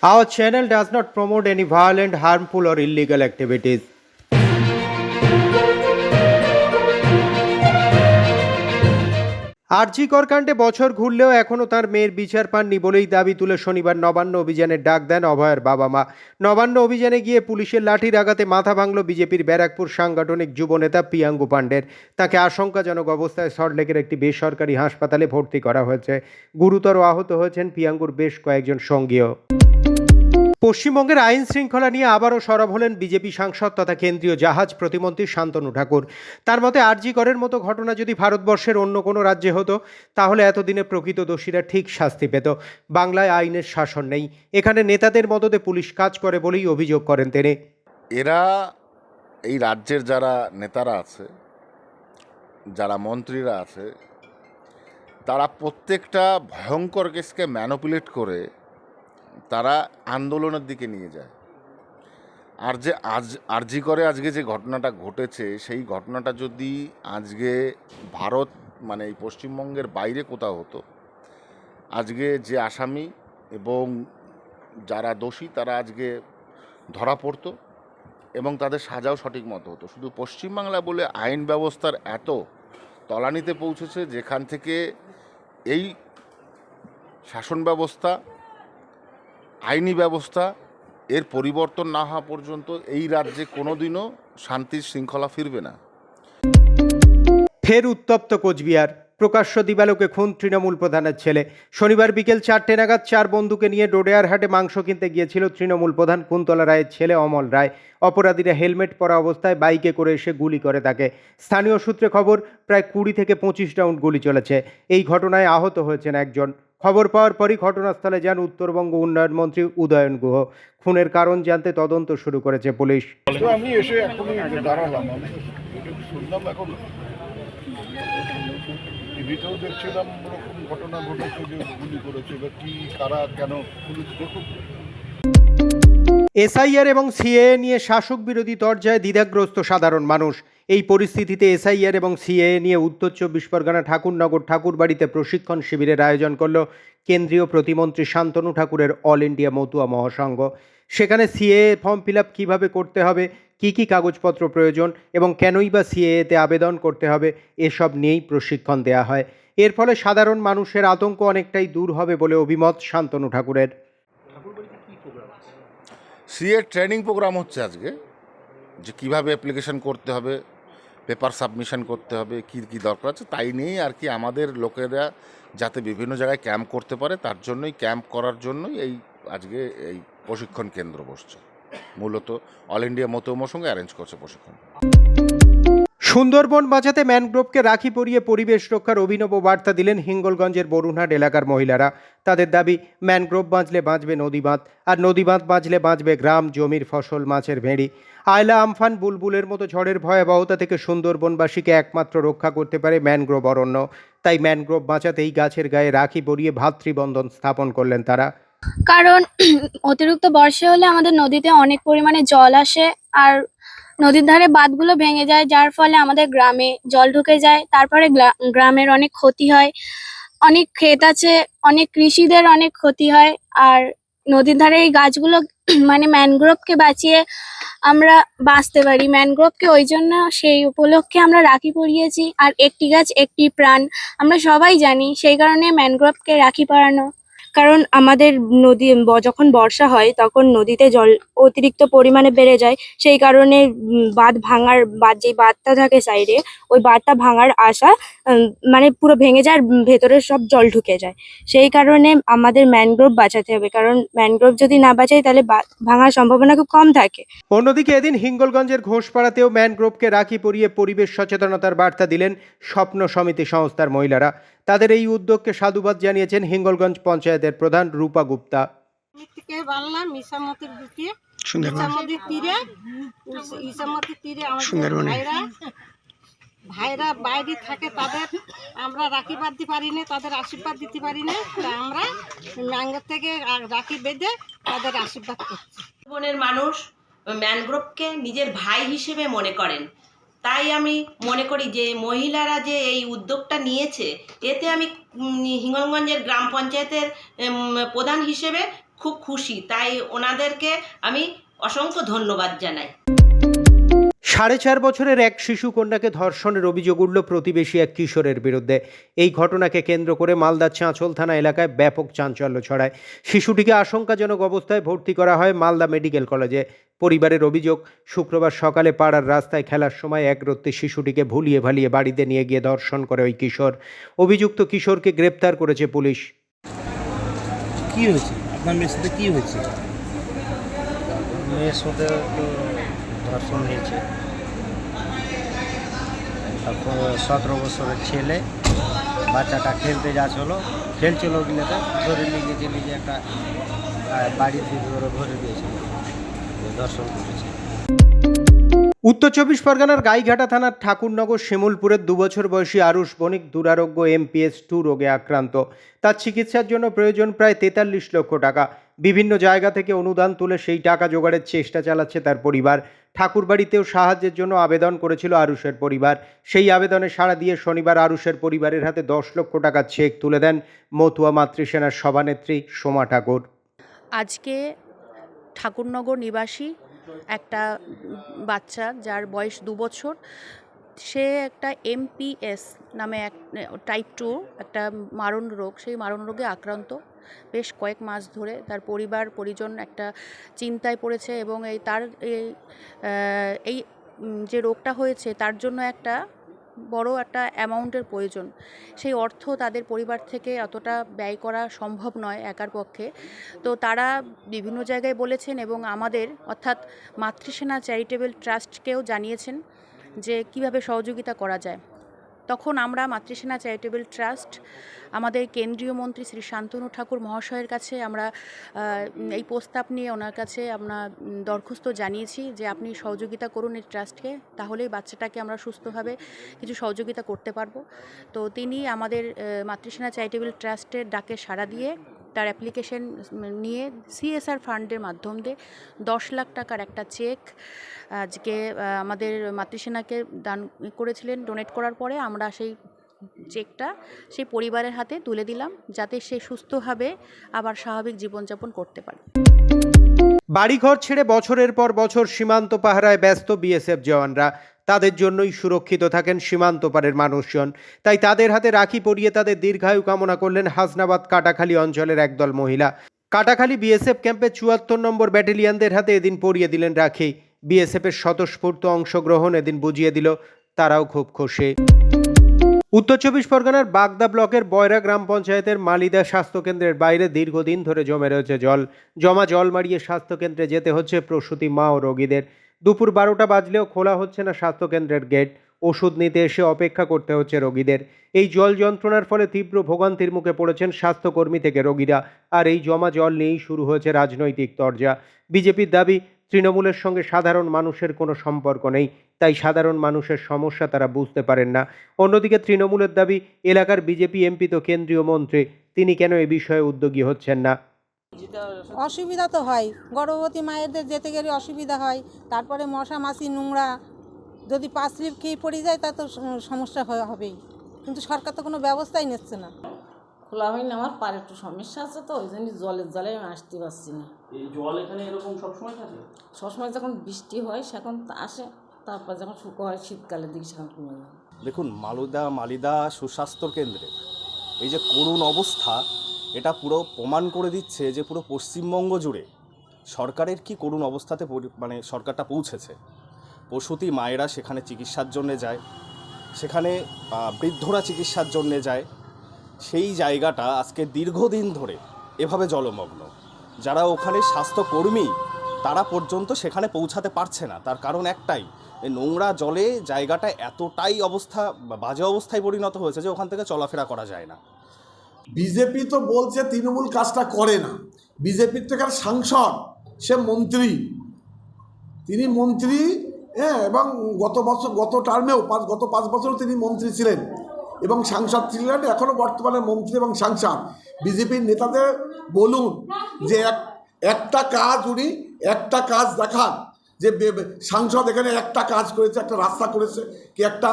Our channel does not promote any violent, harmful, or illegal activities. আরজি কর কাণ্ডে বছর ঘুরলেও এখনও তার মেয়ের বিচার পাননি বলেই দাবি তুলে শনিবার নবান্ন অভিযানের ডাক দেন অভয়ের বাবা মা। নবান্ন অভিযানে গিয়ে পুলিশের লাঠির আঘাতে মাথা ভাঙল বিজেপির ব্যারাকপুর সাংগঠনিক যুবনেতা প্রিয়াঙ্গু পাণ্ডের। তাকে আশঙ্কাজনক অবস্থায় সল্টলেকের একটি বেসরকারি হাসপাতালে ভর্তি করা হয়েছে। গুরুতর আহত হয়েছেন প্রিয়াঙ্গুর বেশ কয়েকজন সঙ্গীও। পশ্চিমবঙ্গের আইন শৃঙ্খলা নিয়ে আবারও সরব হলেন বিজেপি সাংসদ তথা কেন্দ্রীয় জাহাজ প্রতিমন্ত্রী শান্তনু ঠাকুর। তার মতে আরজি করের মতো ঘটনা যদি ভারতবর্ষের অন্য কোনো রাজ্যে হতো তাহলে এতদিনে প্রকৃত দোষীরা ঠিক শাস্তি পেত। বাংলায় আইনের শাসন নেই, এখানে নেতাদের মদদে পুলিশ কাজ করে বলেই অভিযোগ করেন তিনি। এরা এই রাজ্যের যারা নেতারা আছে, যারা মন্ত্রীরা আছে, তারা প্রত্যেকটা ভয়ঙ্কর কেসকে ম্যানিপুলেট করে তারা আন্দোলনের দিকে নিয়ে যায়। আর যে আরজি করে আজকে যে ঘটনাটা ঘটেছে, সেই ঘটনাটা যদি আজকে ভারত মানে এই পশ্চিমবঙ্গের বাইরে কোথাও হতো, আজকে যে আসামি এবং যারা দোষী তারা আজকে ধরা পড়তো এবং তাদের সাজাও সঠিক মতো হতো। শুধু পশ্চিমবাংলা বলে আইন ব্যবস্থার এত তলানিতে পৌঁছেছে, যেখান থেকে এই শাসন ব্যবস্থা, আইনি ব্যবস্থা এর পরিবর্তন না হওয়া পর্যন্ত এই রাজ্যে কোনোদিনও শান্তির শৃঙ্খলা ফিরবে না। ফের উত্তপ্ত কোচবিহার। প্রকাশ্য দিবালোকে খুন তৃণমূল প্রধানের ছেলে। শনিবার বিকেল 4টে নাগাদ 4 বন্ধুকে নিয়ে ডোডেয়ারহাটে মাংস কিনতে গিয়েছিল তৃণমূল প্রধান কুন্তলা রায়ের ছেলে অমল রায়। অপরাধীরা হেলমেট পরা অবস্থায় বাইকে করে এসে গুলি করে তাকে। স্থানীয় সূত্রে খবর, প্রায় 20 থেকে 25 রাউন্ড গুলি চলেছে। এই ঘটনায় আহত হয়েছেন একজন। খবর পাওয়ার পরই ঘটনাস্থলে যান উত্তরবঙ্গ উন্নয়ন মন্ত্রী উদয়ন গুহ। খুনের কারণ জানতে তদন্ত শুরু করেছে পুলিশ। আমি এসে এখনই দাঁড়ালাম, আমি শুনলাম এখন টিভিতেও দেখছিলাম ওরকম ঘটনা ঘটেছে যে গুলি করেছে, এবার কি কারা কেন পুলিশ দেখুক। এসআইআর এবং সিএএ নিয়ে শাসক বিরোধী তরজায় দ্বিধাগ্রস্ত সাধারণ মানুষ। এই পরিস্থিতিতে এসআইআর এবং সিএএ নিয়ে উত্তর 24 পরগনা ঠাকুরনগর ঠাকুরবাড়িতে প্রশিক্ষণ শিবিরের আয়োজন করল কেন্দ্রীয় প্রতিমন্ত্রী শান্তনু ঠাকুরের অল ইন্ডিয়া মতুয়া মহাসংঘ। সেখানে সিএএ ফর্ম ফিল আপ কীভাবে করতে হবে, কী কী কাগজপত্র প্রয়োজন এবং কেনই বা সিএএতে আবেদন করতে হবে, এসব নিয়েই প্রশিক্ষণ দেওয়া হয়। এর ফলে সাধারণ মানুষের আতঙ্ক অনেকটাই দূর হবে বলে অভিমত শান্তনু ঠাকুরের। সিএ ট্রেনিং প্রোগ্রাম হচ্ছে আজকে, যে কিভাবে অ্যাপ্লিকেশন করতে হবে, পেপার সাবমিশন করতে হবে, কী কী দরকার আছে তাই নিয়েই আর কি আমাদের লোকেরা যাতে বিভিন্ন জায়গায় ক্যাম্প করতে পারে, তার জন্যই ক্যাম্প করার জন্যই এই আজকে এই প্রশিক্ষণ কেন্দ্র বসছে। মূলত অল ইন্ডিয়া মতুয়া সঙ্গে অ্যারেঞ্জ করছে প্রশিক্ষণ। সুন্দরবন বাঁচাতে ম্যানগ্রোভকে রাখি পরিয়ে পরিবেশ রক্ষার অভিনব বার্তা দিলেন হিঙ্গলগঞ্জের বরুণহাট এলাকার মহিলারা। তাদের দাবি, ম্যানগ্রোভ বাঁচলে বাঁচবে নদী বাঁধ, আর নদী বাঁধ বাঁচলে বাঁচবে গ্রাম, জমির ফসল, মাছের ভেড়ি। আয়লা, আমফান, বুলবুলের মতো ঝড়ের ভয়াবহতা থেকে সুন্দরবনবাসীকে একমাত্র রক্ষা করতে পারে ম্যানগ্রোভ অরণ্য। তাই ম্যানগ্রোভ বাঁচাতে এই গাছের গায়ে রাখি পরিয়ে ভ্রাতৃবন্ধন স্থাপন করলেন তারা। কারণ অতিরিক্ত বর্ষা হলে আমাদের নদীতে অনেক পরিমাণে জল আসে, আর নদীর ধারে বাঁধগুলো ভেঙে যায়, যার ফলে আমাদের গ্রামে জল ঢুকে যায়। তারপরে গ্রামের অনেক ক্ষতি হয়, অনেক ক্ষেত আছে, অনেক কৃষিদের অনেক ক্ষতি হয়। আর নদীর ধারে এই গাছগুলো মানে ম্যানগ্রোভকে বাঁচিয়ে আমরা বাঁচতে পারি। ম্যানগ্রোভকে ওই জন্য সেই উপলক্ষে আমরা রাখি পরিয়েছি। আর একটি গাছ একটি প্রাণ, আমরা সবাই জানি, সেই কারণে ম্যানগ্রোভকে রাখি পরানো। কারণ আমাদের নদী যখন বর্ষা হয় তখন নদীতে জল অতিরিক্ত পরিমাণে বেড়ে যায়, সেই কারণে বাঁধ যে বাঁধটা থাকে সাইডে, ওই বাঁধটা ভাঙার আশা মানে পুরো ভেঙে যায়, আর ভেতরে সব জল ঢুকে যায়। সেই কারণে আমাদের ম্যানগ্রোভ বাঁচাতে হবে, কারণ ম্যানগ্রোভ যদি না বাঁচাই তাহলে ভাঙার সম্ভাবনা খুব কম থাকে। অন্যদিকে এদিন হিঙ্গলগঞ্জের ঘোষপাড়াতেও ম্যানগ্রোভকে রাখি পরিয়ে পরিবেশ সচেতনতার বার্তা দিলেন স্বপ্ন সমিতি সংস্থার মহিলারা। তাদের এই উদ্যোগকে সাধুবাদ জানিয়েছেন হিঙ্গলগঞ্জ পঞ্চায়েতের প্রধান রূপা গুপ্তা। ভাইরা বাইরে থাকে, তাদের আমরা রাখি বাঁধতে পারি না, তাদের আশীর্বাদ দিতে পারি না, আমরা ম্যানগ্রোভ থেকে রাখি বেঁধে তাদের আশীর্বাদ করছি। জীবনের মানুষ ম্যানগ্রোভকে নিজের ভাই হিসেবে মনে করেন। তাই আমি মনে করি যে মহিলারা যে এই উদ্যোগটা নিয়েছে, এতে আমি হিঙ্গলগঞ্জের গ্রাম পঞ্চায়েতের প্রধান হিসেবে খুব খুশি, তাই ওনাদেরকে আমি অসংখ্য ধন্যবাদ জানাই। 4.5 বছরের এক শিশু কন্যাকে ধর্ষণের অভিযোগ উঠল প্রতিবেশী এক কিশোরের বিরুদ্ধে। এই ঘটনাকে কেন্দ্র করে মালদার চাঁচল থানা এলাকায় ব্যাপক চাঞ্চল্য ছড়ায়। শিশুটিকে আশঙ্কাজনক অবস্থায় ভর্তি করা হয় মালদা মেডিকেল কলেজে। পরিবারের অভিযোগ, শুক্রবার সকালে পাড়ার রাস্তায় খেলার সময় একরত্তি শিশুটিকে ভুলিয়ে ভালিয়ে বাড়িতে নিয়ে গিয়ে ধর্ষণ করে ওই কিশোর। অভিযুক্ত কিশোরকে গ্রেপ্তার করেছে পুলিশ। কি হয়েছে আপনার মেয়ের সাথে, কি হয়েছে? মেয়ের সাথে তো ধর্ষণ হয়েছে। তারপর 17 বছরের ছেলে, বাচ্চাটা খেলতে খেলছিল গেলে ধরে নিয়ে গেছে, নিজে একটা বাড়ির ভিতরে ভরে দিয়েছিল, ধর্ষণ করেছে। উত্তর 24 পরগনার গাইঘাটা থানার ঠাকুরনগর শিমুলপুরের 2 বছর বয়সী আরুষ বণিক দুরারোগ্য MPS 2 রোগে আক্রান্ত। তার চিকিৎসার জন্য প্রয়োজন প্রায় 43 লক্ষ টাকা। বিভিন্ন জায়গা থেকে অনুদান তুলে সেই টাকা জোগাড়ের চেষ্টা চালাচ্ছে তার পরিবার। ঠাকুরবাড়িতেও সাহায্যের জন্য আবেদন করেছিল আরুষের পরিবার। সেই আবেদনে সাড়া দিয়ে শনিবার আরুষের পরিবারের হাতে 10 লক্ষ টাকার চেক তুলে দেন মতুয়া মাতৃসেনার সভানেত্রী সোমা ঠাকুর। আজকে ঠাকুরনগর নিবাসী একটা বাচ্চা, যার বয়স 2 বছর, সে একটা MPS নামে এক টাইপ 2 একটা মারণ রোগ, সেই মারণ রোগে আক্রান্ত। বেশ কয়েক মাস ধরে তার পরিবার পরিজন একটা চিন্তায় পড়েছে এবং এই যে রোগটা হয়েছে তার জন্য একটা বড় একটা অ্যামাউন্টের প্রয়োজন। সেই অর্থ তাদের পরিবার থেকে অতটা ব্যয় করা সম্ভব নয় একার পক্ষে। তো তারা বিভিন্ন জায়গায় বলেছেন এবং আমাদের অর্থাৎ মাতৃসেনা চ্যারিটেবল ট্রাস্টকেও জানিয়েছেন যে কিভাবে সহযোগিতা করা যায়। তখন আমরা মাতৃসেনা চ্যারিটেবল ট্রাস্ট আমাদের কেন্দ্রীয় মন্ত্রী শ্রী শান্তনু ঠাকুর মহাশয়ের কাছে আমরা এই প্রস্তাব নিয়ে ওনার কাছে আমরা দরখাস্ত জানিয়েছি যে আপনি সহযোগিতা করুন এই ট্রাস্টকে, তাহলেই বাচ্চাটাকে আমরা সুস্থভাবে কিছু সহযোগিতা করতে পারবো। তো তিনি আমাদের মাতৃসেনা চ্যারিটেবল ট্রাস্টের ডাকে সাড়া দিয়ে তার অ্যাপ্লিকেশন নিয়ে CSR ফান্ডের মাধ্যম দিয়ে 10 লাখ টাকার একটা চেক আজকে আমাদের মাতৃসেনাকে দান করেছিলেন। ডোনেট করার পরে আমরা সেই চেকটা সেই পরিবারের হাতে তুলে দিলাম, যাতে সে সুস্থভাবে আবার স্বাভাবিক জীবনযাপন করতে পারে। বাড়িঘর ছেড়ে বছরের পর বছর সীমান্ত পাহারায় ব্যস্ত BSF জওয়ানরা। তাদের জন্যই সুরক্ষিত থাকেন সীমান্ত পারের মানুষজন। তাই তাদের হাতে রাখি পরিয়ে তাদের দীর্ঘায়ু কামনা করলেন হাসনাবাদ কাটাখালী অঞ্চলের একদল মহিলা। কাটাখালী BSF ক্যাম্পে 74 নম্বর ব্যাটালিয়নদের হাতে এদিন পরিয়ে দিলেন রাখি। BSF-এর স্বতঃস্ফূর্ত অংশগ্রহণ এদিন বুঝিয়ে দিল তারাও খুব খুশি। উত্তর 24 পরগনার বাগদা ব্লকের বয়রা গ্রাম পঞ্চায়েতের মালিদা স্বাস্থ্যকেন্দ্রের বাইরে দীর্ঘদিন ধরে জমে রয়েছে জল মারিয়ে স্বাস্থ্যকেন্দ্রে যেতে হচ্ছে প্রসূতি মা ও রোগীদের। দুপুর 12টা বাজলেও খোলা হচ্ছে না স্বাস্থ্যকেন্দ্রের গেট। ওষুধ নিতে এসে অপেক্ষা করতে হচ্ছে রোগীদের। এই জল যন্ত্রণার ফলে তীব্র ভোগান্তির মুখে পড়েছেন স্বাস্থ্যকর্মী থেকে রোগীরা। আর এই জমা জল নিয়েই শুরু হয়েছে রাজনৈতিক তরজা। বিজেপির দাবি, তৃণমূলের সঙ্গে সাধারণ মানুষের কোনো সম্পর্ক নেই, তাই সাধারণ মানুষের সমস্যা তারা বুঝতে পারেন না। অন্যদিকে তৃণমূলের দাবি, এলাকার বিজেপি MP তো কেন্দ্রীয় মন্ত্রী, তিনি কেন এ বিষয়ে উদ্যোগী হচ্ছেন না। অসুবিধা তো হয়, গর্ভবতী মায়েদের যেতে গেলে অসুবিধা হয়। তারপরে মশা মাছি নোংরা, যদি পা স্লিপ খেয়ে পড়ে যায় তা তো সমস্যা হবেই, কিন্তু সরকার তো কোনো ব্যবস্থাই নিচ্ছে না। খোলা হয়নি, আমার পারে একটু সমস্যা আছে, তো ওই জন্য জলে আমি আসতে পারছি না। এই জল এখানে এরকম সবসময় থাকে? সবসময় যখন বৃষ্টি হয় সেখন আসে, তারপর যখন শুকো হয় শীতকালের দিকে সেখান কমে যায়। দেখুন, মালিদা সুস্বাস্থ্য কেন্দ্রে এই যে করুণ অবস্থা, এটা পুরো প্রমাণ করে দিচ্ছে যে পুরো পশ্চিমবঙ্গ জুড়ে সরকারের কি করুণ অবস্থাতে সরকারটা পৌঁছেছে। প্রসূতি মায়েরা সেখানে চিকিৎসার জন্যে যায়, সেখানে বৃদ্ধরা চিকিৎসার জন্যে যায়। সেই জায়গাটা আজকে দীর্ঘদিন ধরে এভাবে জলমগ্ন। যারা ওখানে স্বাস্থ্যকর্মী তারা পর্যন্ত সেখানে পৌঁছাতে পারছে না। তার কারণ একটাই, এই নোংরা জলে জায়গাটা এতটাই বাজে অবস্থায় পরিণত হয়েছে যে ওখান থেকে চলাফেরা করা যায় না। বিজেপি তো বলছে তৃণমূল কাজটা করে না। বিজেপির তো এখানে সাংসদ, সে মন্ত্রী, তিনি মন্ত্রী, হ্যাঁ, এবং গত টার্মেও গত 5 বছর তিনি মন্ত্রী ছিলেন এবং সাংসদ ছিলেন, এখনও বর্তমানে মন্ত্রী এবং সাংসদ। বিজেপির নেতাদের বলুন যে একটা কাজ দেখান, যে সাংসদ এখানে একটা কাজ করেছে, একটা রাস্তা করেছে, কি একটা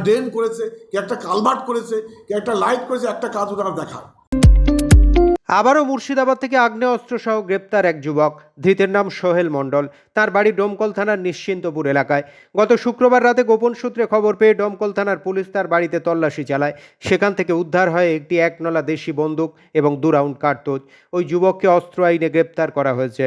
ড্রেন করেছে, কি একটা কালভার্ট করেছে, কি একটা লাইট করেছে, একটা কাজ ওনারা দেখান। আবারও মুর্শিদাবাদ থেকে আগ্নেয়াস্ত্র সহ গ্রেপ্তার এক যুবক। ধৃতের নাম সোহেল মণ্ডল। তার বাড়ি ডোমকল থানার নিশ্চিন্তপুর এলাকায়। গত শুক্রবার রাতে গোপন সূত্রে খবর পেয়ে ডোমকল থানার পুলিশ তার বাড়িতে তল্লাশি চালায়। সেখান থেকে উদ্ধার হয় একটি 1 নলা দেশি বন্দুক এবং 2 রাউন্ড কার্তুজ। ওই যুবককে অস্ত্র আইনে গ্রেপ্তার করা হয়েছে।